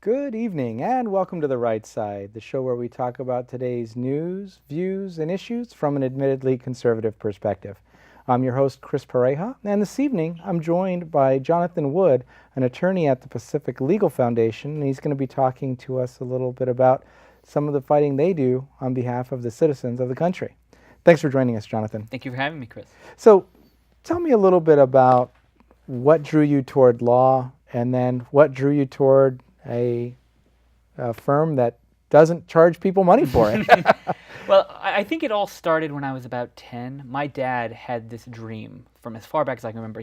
Good evening and welcome to The Right Side, the show where we talk about today's news, views, and issues from an admittedly conservative perspective. I'm your host, Chris Pareja, and this evening I'm joined by Jonathan Wood, an attorney at the Pacific Legal Foundation, and he's going to be talking to us a little bit about some of the fighting they do on behalf of the citizens of the country. Thanks for joining us, Jonathan. Thank you for having me, Chris. So, tell me a little bit about what drew you toward law, and then what drew you toward a firm that doesn't charge people money for it. Well, I think it all started when I was about 10. My dad had this dream from as far back as I can remember.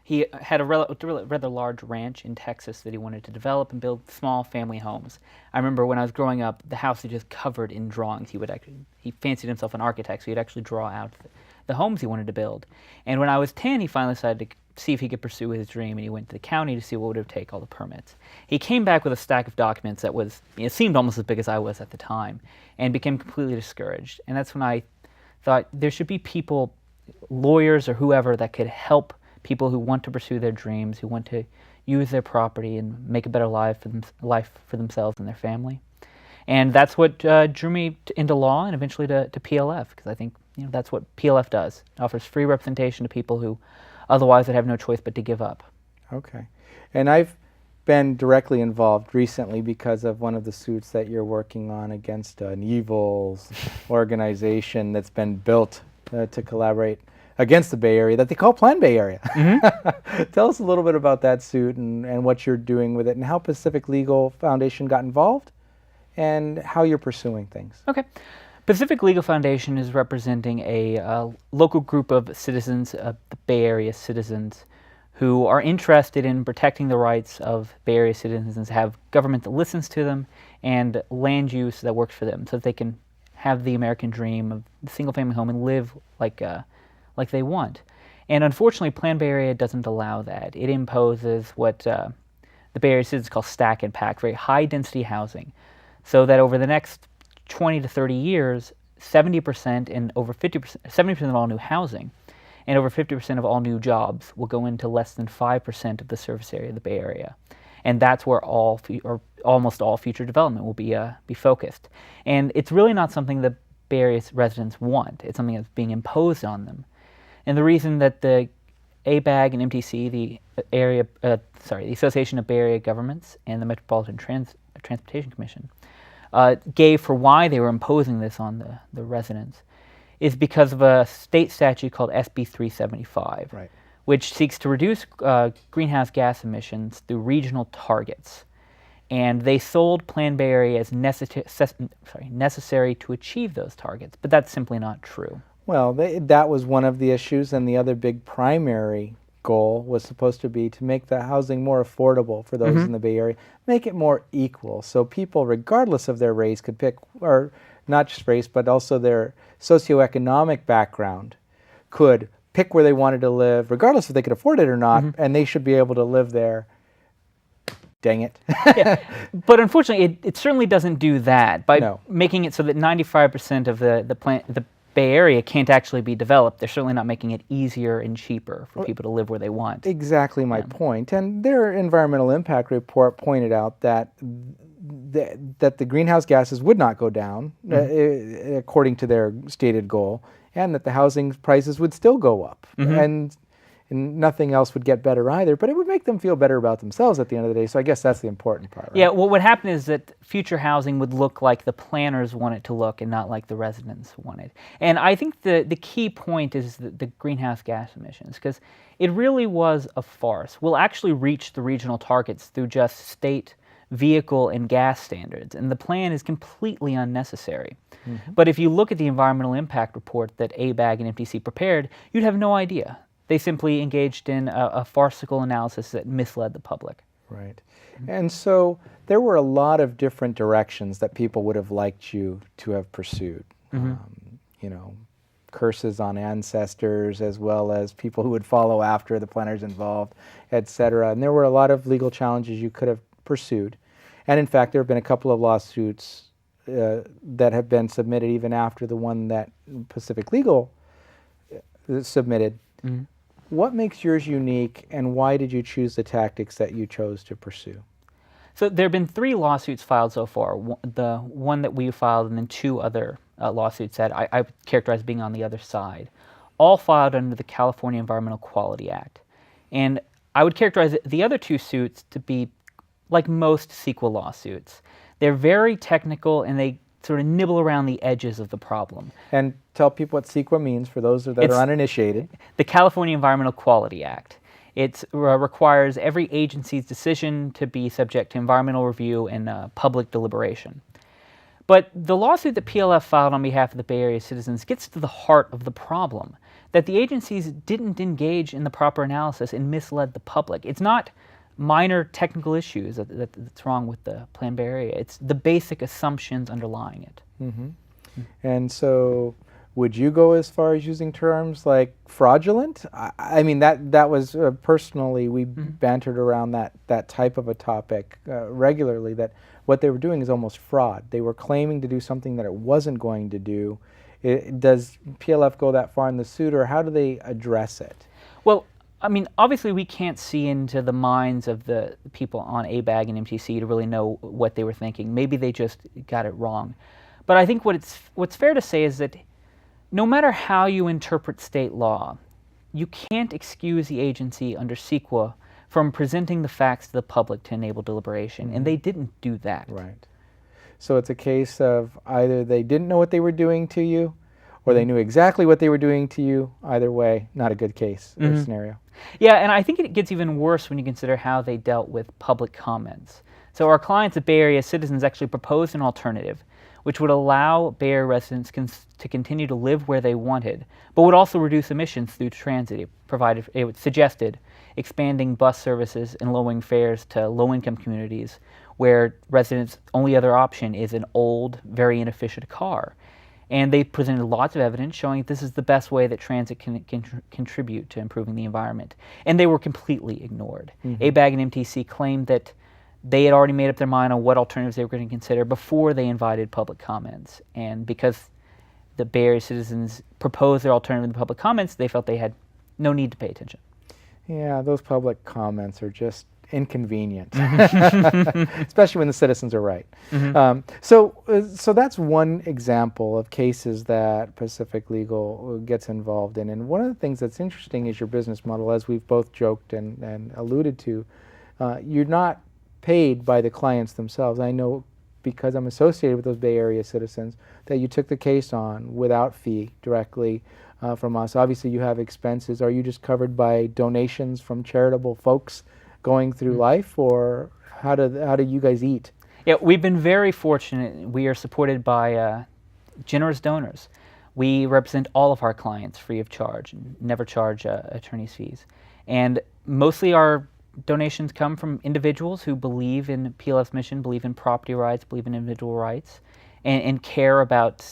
He had a rather large ranch in Texas that he wanted to develop and build small family homes. I remember when I was growing up, the house was just covered in drawings. He fancied himself an architect, so he'd actually draw out the homes he wanted to build. And when I was 10, he finally decided to see if he could pursue his dream, and he went to the county to see what would it take all the permits. He came back with a stack of documents that seemed almost as big as I was at the time, and became completely discouraged. And that's when I thought there should be people, lawyers or whoever, that could help people who want to pursue their dreams, who want to use their property and make a better life for themselves and their family. And that's what drew me into law and eventually to PLF, because I think that's what PLF does. It offers free representation to people who otherwise would have no choice but to give up. Okay. And I've been directly involved recently because of one of the suits that you're working on against an evil organization that's been built to collaborate against the Bay Area that they call Plan Bay Area. Mm-hmm. Tell us a little bit about that suit and what you're doing with it and how Pacific Legal Foundation got involved and how you're pursuing things. Okay. Pacific Legal Foundation is representing a local group of citizens, the Bay Area citizens, who are interested in protecting the rights of Bay Area citizens, have government that listens to them, and land use that works for them, so that they can have the American dream of the single-family home and live like they want. And unfortunately, Plan Bay Area doesn't allow that. It imposes what the Bay Area citizens call stack and pack, very high-density housing, so that over the next 20 to 30 years, 70% and over 50%, 70% of all new housing and over 50% of all new jobs will go into less than 5% of the surface area of the Bay Area. And that's where almost all future development will be focused. And it's really not something that Bay Area residents want. It's something that's being imposed on them. And the reason that the ABAG and MTC, the Association of Bay Area Governments, and the Metropolitan Transportation Commission gave for why they were imposing this on the residents is because of a state statute called SB 375, right, which seeks to reduce greenhouse gas emissions through regional targets. And they sold Plan Bay Area as necessary to achieve those targets, but that's simply not true. Well, that was one of the issues, and the other big primary goal was supposed to be to make the housing more affordable for those in the Bay Area, make it more equal, so people, regardless of their race, could pick, or not just race, but also their socioeconomic background, could pick where they wanted to live, regardless if they could afford it or not, and they should be able to live there. Dang it. Yeah. But unfortunately, it certainly doesn't do that by making it so that 95% of the Bay Area can't actually be developed. They're certainly not making it easier and cheaper for people to live where they want. Exactly my point. And their environmental impact report pointed out that the greenhouse gases would not go down according to their stated goal, and that the housing prices would still go up. And nothing else would get better either, but it would make them feel better about themselves at the end of the day. So I guess that's the important part, right? Yeah, well, what happened is that future housing would look like the planners want it to look and not like the residents want it. And I think the key point is the greenhouse gas emissions, because it really was a farce. We'll actually reach the regional targets through just state vehicle and gas standards, and the plan is completely unnecessary. But if you look at the environmental impact report that ABAG and MTC prepared, you'd have no idea. They simply engaged in a farcical analysis that misled the public. Right. And so there were a lot of different directions that people would have liked you to have pursued. Curses on ancestors, as well as people who would follow after the planners involved, etc. And there were a lot of legal challenges you could have pursued. And in fact, there have been a couple of lawsuits that have been submitted even after the one that Pacific Legal submitted. What makes yours unique, and why did you choose the tactics that you chose to pursue? So there have been 3 lawsuits filed so far. The one that we filed, and then 2 other lawsuits that I would characterize being on the other side, all filed under the California Environmental Quality Act. And I would characterize the other 2 suits to be like most CEQA lawsuits. They're very technical, and they sort of nibble around the edges of the problem. And tell people what CEQA means for those that are uninitiated. The California Environmental Quality Act. It requires every agency's decision to be subject to environmental review and public deliberation. But the lawsuit that PLF filed on behalf of the Bay Area citizens gets to the heart of the problem, that the agencies didn't engage in the proper analysis and misled the public. It's not minor technical issues that's wrong with the Plan Bay Area. It's the basic assumptions underlying it. Mm-hmm. And so would you go as far as using terms like fraudulent? I mean, that was personally, we bantered around that type of a topic regularly, that what they were doing is almost fraud. They were claiming to do something that it wasn't going to do. Does PLF go that far in the suit, or how do they address it? Well, I mean, obviously we can't see into the minds of the people on ABAG and MTC to really know what they were thinking. Maybe they just got it wrong. But I think what's fair to say is that no matter how you interpret state law, you can't excuse the agency under CEQA from presenting the facts to the public to enable deliberation, and they didn't do that. Right. So it's a case of either they didn't know what they were doing to you, or they knew exactly what they were doing to you. Either way, not a good case or scenario. Yeah, and I think it gets even worse when you consider how they dealt with public comments. So our clients at Bay Area Citizens actually proposed an alternative which would allow Bay Area residents to continue to live where they wanted, but would also reduce emissions through transit. It suggested expanding bus services and lowering fares to low-income communities where residents' only other option is an old, very inefficient car. And they presented lots of evidence showing that this is the best way that transit can contribute to improving the environment. And they were completely ignored. ABAG and MTC claimed that they had already made up their mind on what alternatives they were going to consider before they invited public comments. And because the Bay Area citizens proposed their alternative in the public comments, they felt they had no need to pay attention. Yeah, those public comments are just inconvenient, especially when the citizens are right. So that's one example of cases that Pacific Legal gets involved in. And one of the things that's interesting is your business model, as we've both joked and alluded to. You're not paid by the clients themselves. I know, because I'm associated with those Bay Area citizens, that you took the case on without fee directly from us. Obviously you have expenses. Are you just covered by donations from charitable folks going through life, or how do you guys eat? Yeah, we've been very fortunate. We are supported by generous donors. We represent all of our clients free of charge, and never charge attorney's fees. And mostly our donations come from individuals who believe in PLF's mission, believe in property rights, believe in individual rights, and care about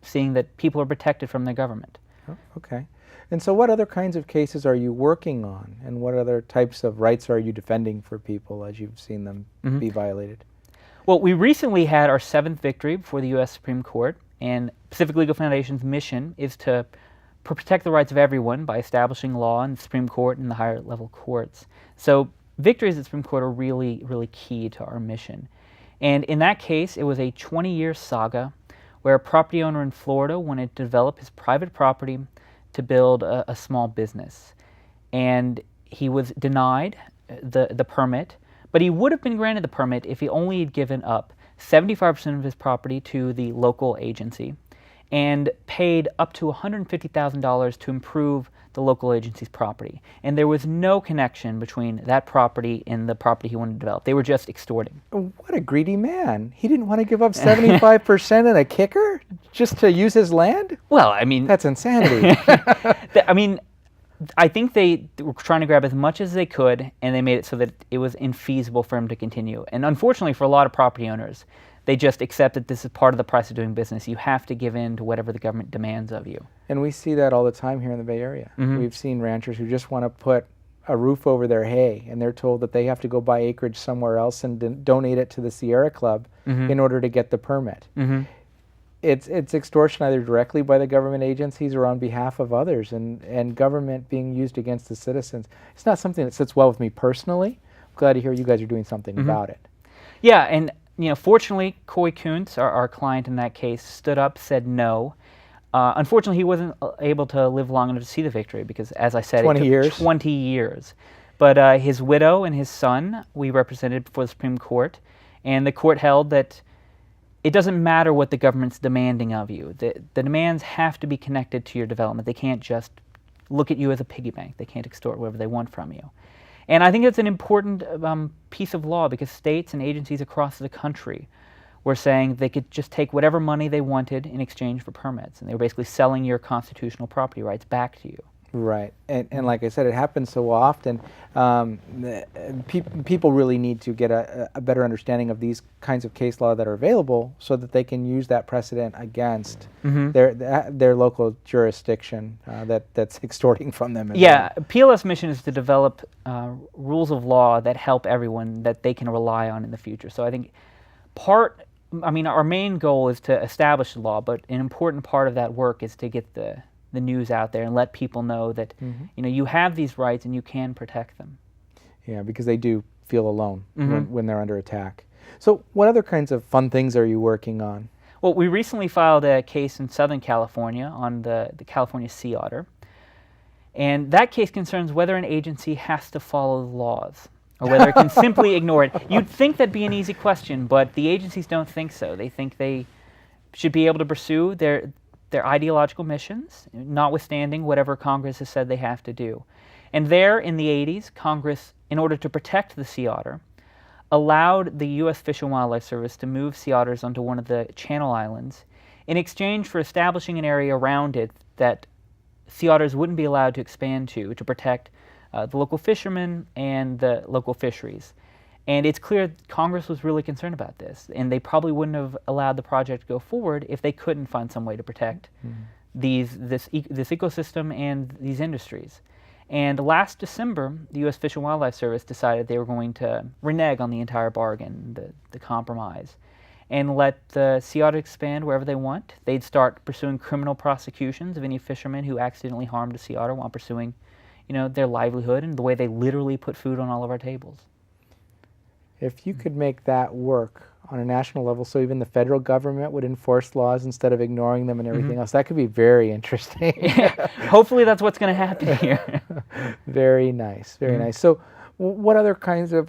seeing that people are protected from their government. Oh, okay. And so what other kinds of cases are you working on, and what other types of rights are you defending for people as you've seen them be violated? Well, we recently had our 7th victory before the U.S. Supreme Court, and Pacific Legal Foundation's mission is to protect the rights of everyone by establishing law in the Supreme Court and the higher level courts. So victories at the Supreme Court are really, really key to our mission. And in that case, it was a 20-year saga where a property owner in Florida wanted to develop his private property to build a small business. And he was denied the permit, but he would have been granted the permit if he only had given up 75% of his property to the local agency and paid up to $150,000 to improve the local agency's property. And there was no connection between that property and the property he wanted to develop. They were just extorting. What a greedy man. He didn't want to give up 75% and a kicker just to use his land? Well, I mean... That's insanity. I mean, I think they were trying to grab as much as they could, and they made it so that it was infeasible for him to continue. And unfortunately for a lot of property owners, they just accept that this is part of the price of doing business. You have to give in to whatever the government demands of you. And we see that all the time here in the Bay Area. We've seen ranchers who just want to put a roof over their hay, and they're told that they have to go buy acreage somewhere else and donate it to the Sierra Club in order to get the permit. It's extortion either directly by the government agencies or on behalf of others, and government being used against the citizens. It's not something that sits well with me personally. I'm glad to hear you guys are doing something about it. Yeah, and fortunately, Coy Kuntz, our client in that case, stood up, said no. Unfortunately, he wasn't able to live long enough to see the victory because, as I said, it 20 took years. 20 years. But his widow and his son, we represented before the Supreme Court, and the court held that it doesn't matter what the government's demanding of you. The demands have to be connected to your development. They can't just look at you as a piggy bank. They can't extort whatever they want from you. And I think it's an important piece of law because states and agencies across the country were saying they could just take whatever money they wanted in exchange for permits. And they were basically selling your constitutional property rights back to you. Right, and like I said, it happens so often. People really need to get a better understanding of these kinds of case law that are available, so that they can use that precedent against their local jurisdiction that's extorting from them. Yeah, PLS mission is to develop rules of law that help everyone that they can rely on in the future. So I think our main goal is to establish the law, but an important part of that work is to get the news out there and let people know that you have these rights and you can protect them. Yeah, because they do feel alone when they're under attack. So what other kinds of fun things are you working on? Well, we recently filed a case in Southern California on the California Sea Otter. And that case concerns whether an agency has to follow the laws or whether it can simply ignore it. You'd think that'd be an easy question, but the agencies don't think so. They think they should be able to pursue their ideological missions, notwithstanding whatever Congress has said they have to do. And there, in the 80s, Congress, in order to protect the sea otter, allowed the U.S. Fish and Wildlife Service to move sea otters onto one of the Channel Islands in exchange for establishing an area around it that sea otters wouldn't be allowed to expand to protect the local fishermen and the local fisheries. And it's clear Congress was really concerned about this, and they probably wouldn't have allowed the project to go forward if they couldn't find some way to protect this ecosystem and these industries. And last December, the U.S. Fish and Wildlife Service decided they were going to renege on the entire bargain, the compromise, and let the sea otter expand wherever they want. They'd start pursuing criminal prosecutions of any fishermen who accidentally harmed a sea otter while pursuing, their livelihood and the way they literally put food on all of our tables. If you could make that work on a national level, so even the federal government would enforce laws instead of ignoring them and everything else, that could be very interesting. Hopefully that's what's going to happen here. Very nice, very nice. So what other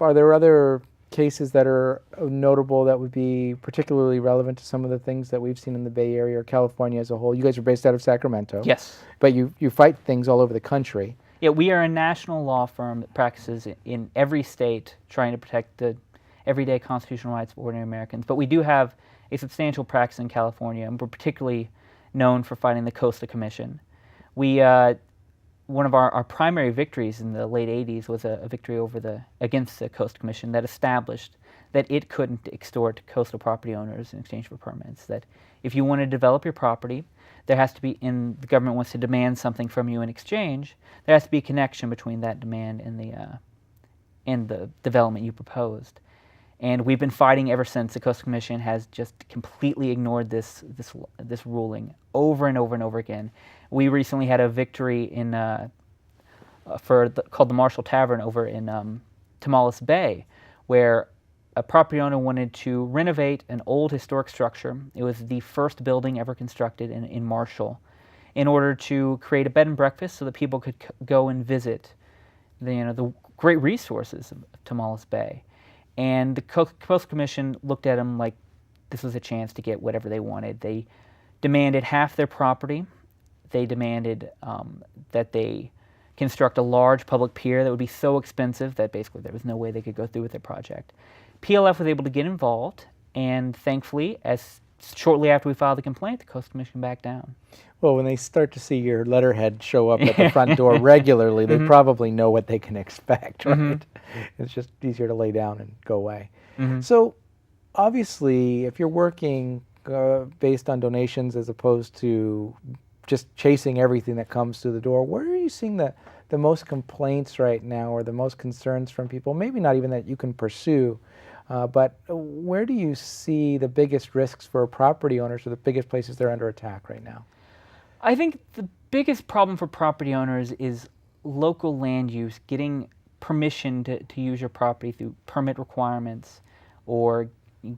are there other cases that are notable that would be particularly relevant to some of the things that we've seen in the Bay Area or California as a whole? You guys are based out of Sacramento. Yes. But you fight things all over the country. Yeah, we are a national law firm that practices in every state trying to protect the everyday constitutional rights of ordinary Americans. But we do have a substantial practice in California, and we're particularly known for fighting the Coastal Commission. One of our primary victories in the late 80s was a victory against the Coastal Commission that established that it couldn't extort coastal property owners in exchange for permits, that if you want to develop your property, there has to be, and the government wants to demand something from you in exchange, there has to be a connection between that demand and the development you proposed. And we've been fighting ever since. The Coastal Commission has just completely ignored this ruling over and over and over again. We recently had a victory called the Marshall Tavern over in Tomales Bay, where a property owner wanted to renovate an old historic structure. It was the first building ever constructed in Marshall, in order to create a bed and breakfast so that people could go and visit the great resources of Tomales Bay. And the Coastal Commission looked at them like this was a chance to get whatever they wanted. They demanded half their property. They demanded that they construct a large public pier that would be so expensive that basically there was no way they could go through with their project. PLF was able to get involved, and thankfully, as shortly after we filed the complaint, the Coastal Commission backed down. Well, when they start to see your letterhead show up at the front door regularly, they probably know what they can expect, right? It's just easier to lay down and go away. So, obviously, if you're working based on donations as opposed to just chasing everything that comes through the door, where are you seeing the most complaints right now, or the most concerns from people? Maybe not even that you can pursue, but where do you see the biggest risks for property owners, or the biggest places they're under attack right now? I think the biggest problem for property owners is local land use, getting permission to use your property through permit requirements or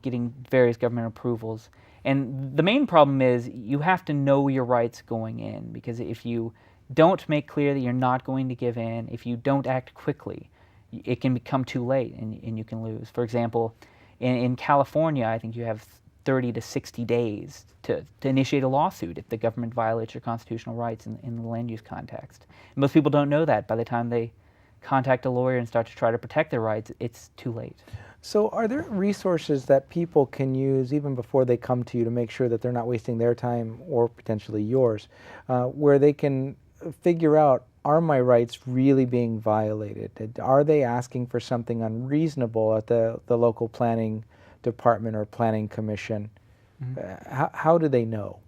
getting various government approvals. And the main problem is you have to know your rights going in, because if you don't make clear that you're not going to give in, if you don't act quickly, it can become too late and you can lose. For example, in California, I think you have 30 to 60 days to initiate a lawsuit if the government violates your constitutional rights in the land use context. And most people don't know that. By the time they contact a lawyer and start to try to protect their rights, it's too late. So are there resources that people can use even before they come to you to make sure that they're not wasting their time or potentially yours, where they can figure out, are my rights really being violated? Are they asking for something unreasonable at the local planning department or planning commission? How do they know?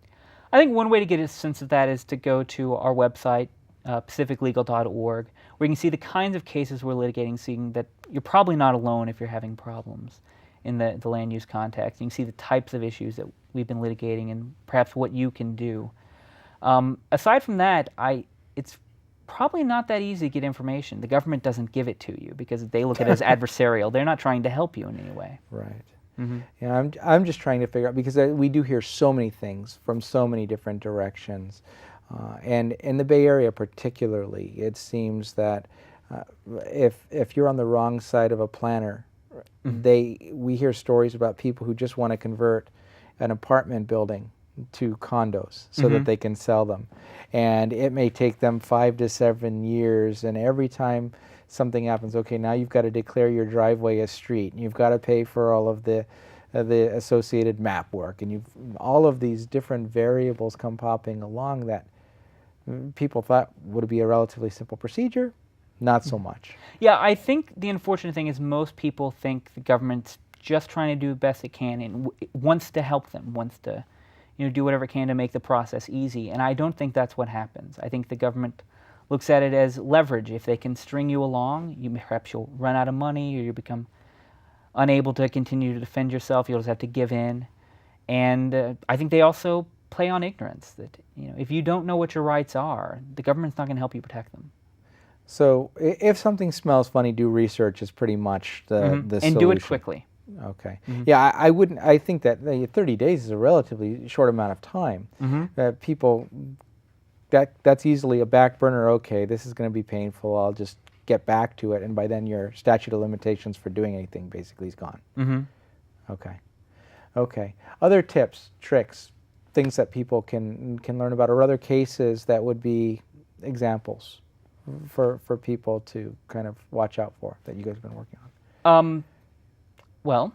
I think one way to get a sense of that is to go to our website, pacificlegal.org, where you can see the kinds of cases we're litigating, seeing that you're probably not alone if you're having problems in the land use context. You can see the types of issues that we've been litigating and perhaps what you can do. Aside from that, it's probably not that easy to get information. The government doesn't give it to you because they look at it as adversarial. They're not trying to help you in any way. Right. Yeah, I'm just trying to figure out, because we do hear so many things from so many different directions. And in the Bay Area particularly, it seems that if you're on the wrong side of a planner, we hear stories about people who just want to convert an apartment building to condos so that they can sell them. And it may take them 5 to 7 years, and every time something happens, okay, now you've got to declare your driveway a street, and you've got to pay for all of the associated map work, and all of these different variables come popping along that people thought would be a relatively simple procedure. Not so much. Yeah, I think the unfortunate thing is most people think the government's just trying to do the best it can and wants to help them, wants to do whatever it can to make the process easy. And I don't think that's what happens. I think the government looks at it as leverage. If they can string you along, perhaps you'll run out of money, or you become unable to continue to defend yourself. You'll just have to give in. And I think they also play on ignorance, that if you don't know what your rights are, the government's not going to help you protect them. So if something smells funny, do research is pretty much the solution. And do it quickly. Okay. Yeah, I wouldn't. I think that 30 days is a relatively short amount of time. People, that's easily a back burner. Okay, this is going to be painful. I'll just get back to it, and by then your statute of limitations for doing anything basically is gone. Okay. Okay. Other tips, tricks, things that people can learn about, or other cases that would be examples for people to kind of watch out for that you guys have been working on? Well,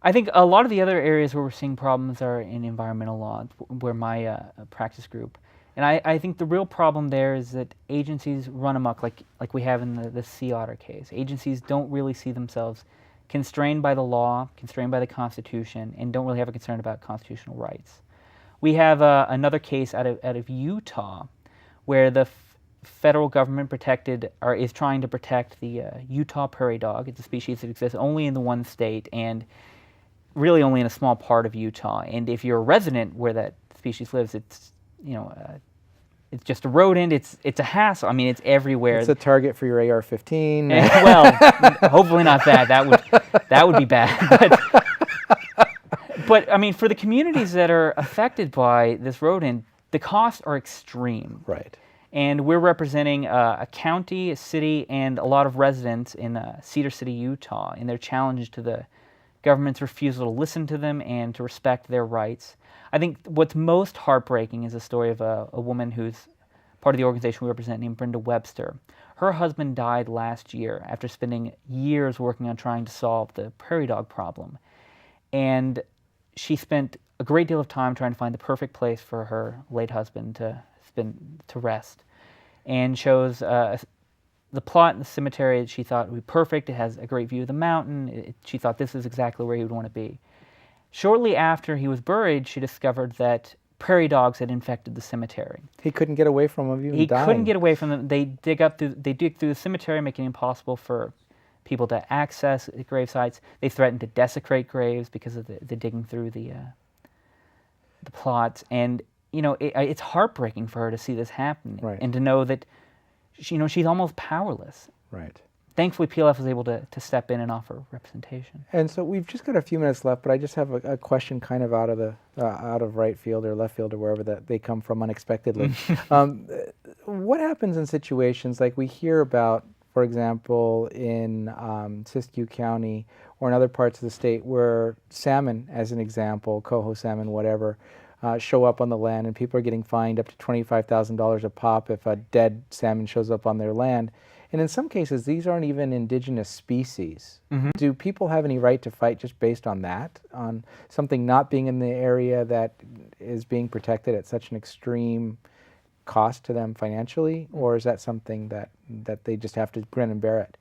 I think a lot of the other areas where we're seeing problems are in environmental law, where my practice group. And I think the real problem there is that agencies run amok, like we have in the Sea Otter case. Agencies don't really see themselves constrained by the law, constrained by the Constitution, and don't really have a concern about constitutional rights. We have another case out of Utah, where the federal government is trying to protect the Utah prairie dog. It's a species that exists only in the one state and really only in a small part of Utah. And if you're a resident where that species lives, it's it's just a rodent. It's a hassle. I mean, it's everywhere. It's a target for your AR-15. Well, hopefully not that. That would be bad. But I mean, for the communities that are affected by this rodent, the costs are extreme. Right. And we're representing a county, a city, and a lot of residents in Cedar City, Utah, in their challenge to the government's refusal to listen to them and to respect their rights. I think what's most heartbreaking is the story of a woman who's part of the organization we represent, named Brenda Webster. Her husband died last year after spending years working on trying to solve the prairie dog problem. And she spent a great deal of time trying to find the perfect place for her late husband to rest, and chose the plot in the cemetery that she thought would be perfect. It has a great view of the mountain. She thought this is exactly where he would want to be. Shortly after he was buried, she discovered that prairie dogs had infected the cemetery. He couldn't get away from them, even dying. He couldn't get away from them. They dig through the cemetery, making it impossible for people to access grave sites. They threatened to desecrate graves because of the digging through the plots. And it's heartbreaking for her to see this happen, right, and to know that she's almost powerless. Right. thankfully PLF was able to step in and offer representation. And so we've just got a few minutes left, but I just have a question kind of out of right field or left field or wherever that they come from unexpectedly. What happens in situations like we hear about, for example, in Siskiyou County or in other parts of the state where salmon, as an example, coho salmon, whatever, show up on the land and people are getting fined up to $25,000 a pop if a dead salmon shows up on their land. And in some cases, these aren't even indigenous species. Do people have any right to fight just based on that, on something not being in the area that is being protected at such an extreme cost to them financially? Or is that something that they just have to grin and bear it?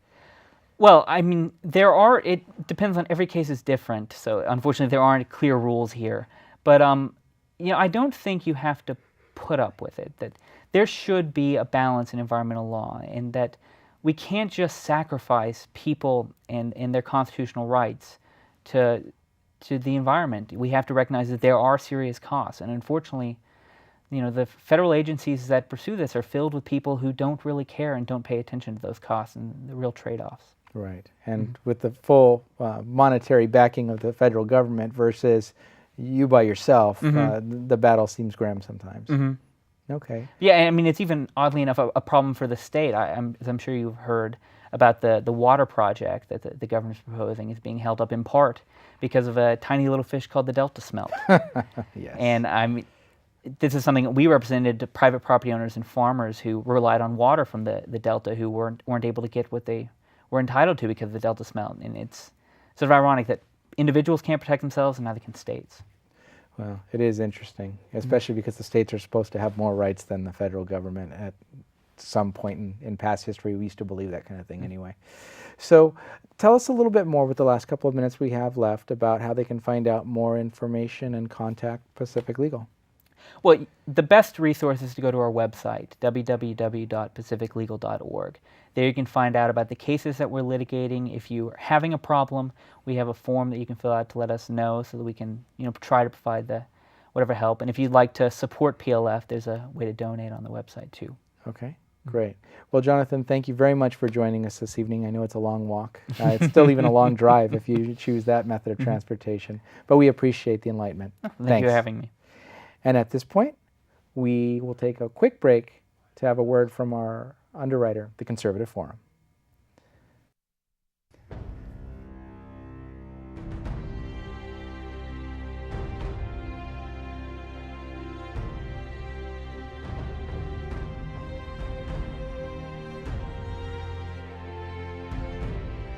Well, I mean, it depends on, every case is different, so unfortunately there aren't clear rules here. But, I don't think you have to put up with it, that there should be a balance in environmental law, and that we can't just sacrifice people and their constitutional rights to the environment. We have to recognize that there are serious costs, and unfortunately, the federal agencies that pursue this are filled with people who don't really care and don't pay attention to those costs and the real trade-offs. Right, and with the full monetary backing of the federal government versus you by yourself, the battle seems grim sometimes. Okay. Yeah, I mean, it's even, oddly enough, a problem for the state. As I'm sure you've heard about the water project that the governor's proposing is being held up in part because of a tiny little fish called the Delta smelt. Yes. And this is something that we represented private property owners and farmers who relied on water from the Delta who weren't able to get what they were entitled to because of the Delta smelt. And it's sort of ironic that individuals can't protect themselves and neither can states. Well, it is interesting, especially because the states are supposed to have more rights than the federal government at some point in past history. We used to believe that kind of thing anyway. So tell us a little bit more with the last couple of minutes we have left about how they can find out more information and contact Pacific Legal. Well, the best resource is to go to our website, www.pacificlegal.org. There you can find out about the cases that we're litigating. If you're having a problem, we have a form that you can fill out to let us know so that we can, try to provide whatever help. And if you'd like to support PLF, there's a way to donate on the website too. Okay, great. Well, Jonathan, thank you very much for joining us this evening. I know it's a long walk. It's still even a long drive if you choose that method of transportation. But we appreciate the enlightenment. Thank you for having me. And at this point, we will take a quick break to have a word from our underwriter, the Conservative Forum.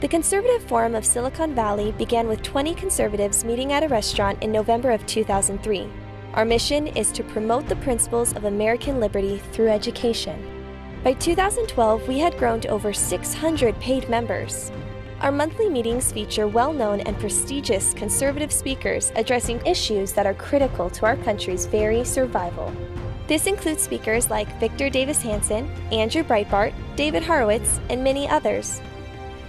The Conservative Forum of Silicon Valley began with 20 conservatives meeting at a restaurant in November of 2003. Our mission is to promote the principles of American liberty through education. By 2012, we had grown to over 600 paid members. Our monthly meetings feature well-known and prestigious conservative speakers addressing issues that are critical to our country's very survival. This includes speakers like Victor Davis Hanson, Andrew Breitbart, David Horowitz, and many others.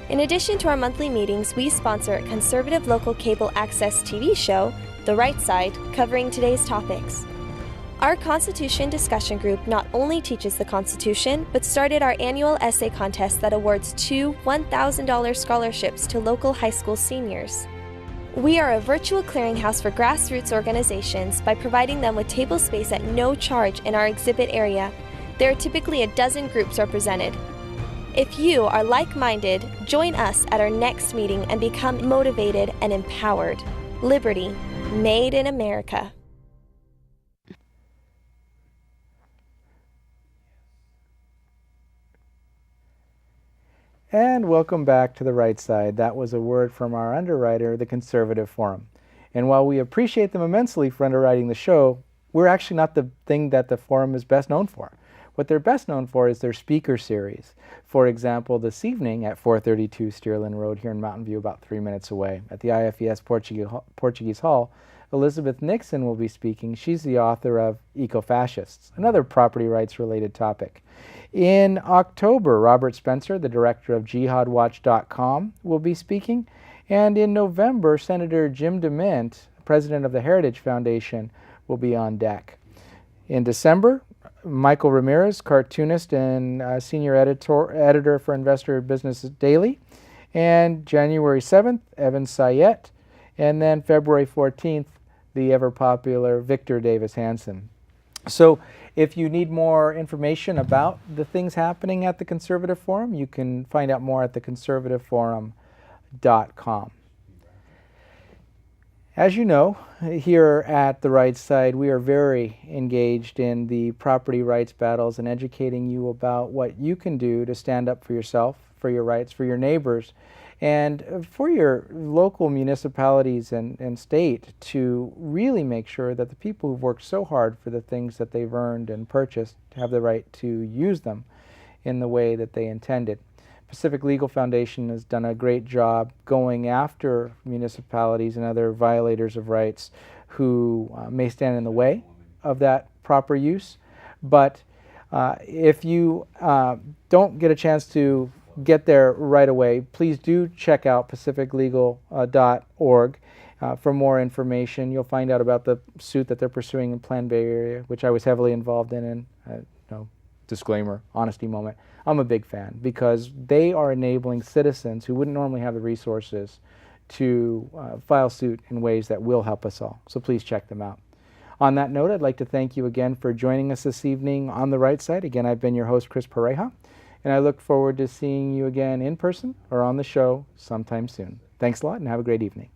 In addition to our monthly meetings, we sponsor a conservative local cable access TV show, The Right Side, covering today's topics. Our Constitution discussion group not only teaches the Constitution, but started our annual essay contest that awards 2 $1,000 scholarships to local high school seniors. We are a virtual clearinghouse for grassroots organizations by providing them with table space at no charge in our exhibit area. There are typically a dozen groups represented. If you are like-minded, join us at our next meeting and become motivated and empowered. Liberty, made in America. And welcome back to The Right Side. That was a word from our underwriter, the Conservative Forum. And while we appreciate them immensely for underwriting the show, we're actually not the thing that the forum is best known for. What they're best known for is their speaker series. For example, this evening at 432 Steerland Road here in Mountain View, about 3 minutes away, at the IFES Portuguese Hall, Elizabeth Nixon will be speaking. She's the author of Eco-Fascists, another property rights related topic. In October, Robert Spencer, the director of JihadWatch.com, will be speaking. And in November, Senator Jim DeMint, president of the Heritage Foundation, will be on deck. In December, Michael Ramirez, cartoonist and senior editor for Investor Business Daily. And January 7th, Evan Sayette. And then February 14th, the ever-popular Victor Davis Hanson. So if you need more information about the things happening at the Conservative Forum, you can find out more at theconservativeforum.com. As you know, here at the Right Side, we are very engaged in the property rights battles and educating you about what you can do to stand up for yourself, for your rights, for your neighbors, and for your local municipalities and state to really make sure that the people who've worked so hard for the things that they've earned and purchased have the right to use them in the way that they intended. Pacific Legal Foundation has done a great job going after municipalities and other violators of rights who may stand in the way of that proper use. But if you don't get a chance to get there right away, please do check out pacificlegal.org for more information. You'll find out about the suit that they're pursuing in Plan Bay Area, which I was heavily involved in, and disclaimer, honesty moment, I'm a big fan because they are enabling citizens who wouldn't normally have the resources to file suit in ways that will help us all. So please check them out. On that note, I'd like to thank you again for joining us this evening on The Right Side. Again, I've been your host, Chris Pareja, and I look forward to seeing you again in person or on the show sometime soon. Thanks a lot and have a great evening.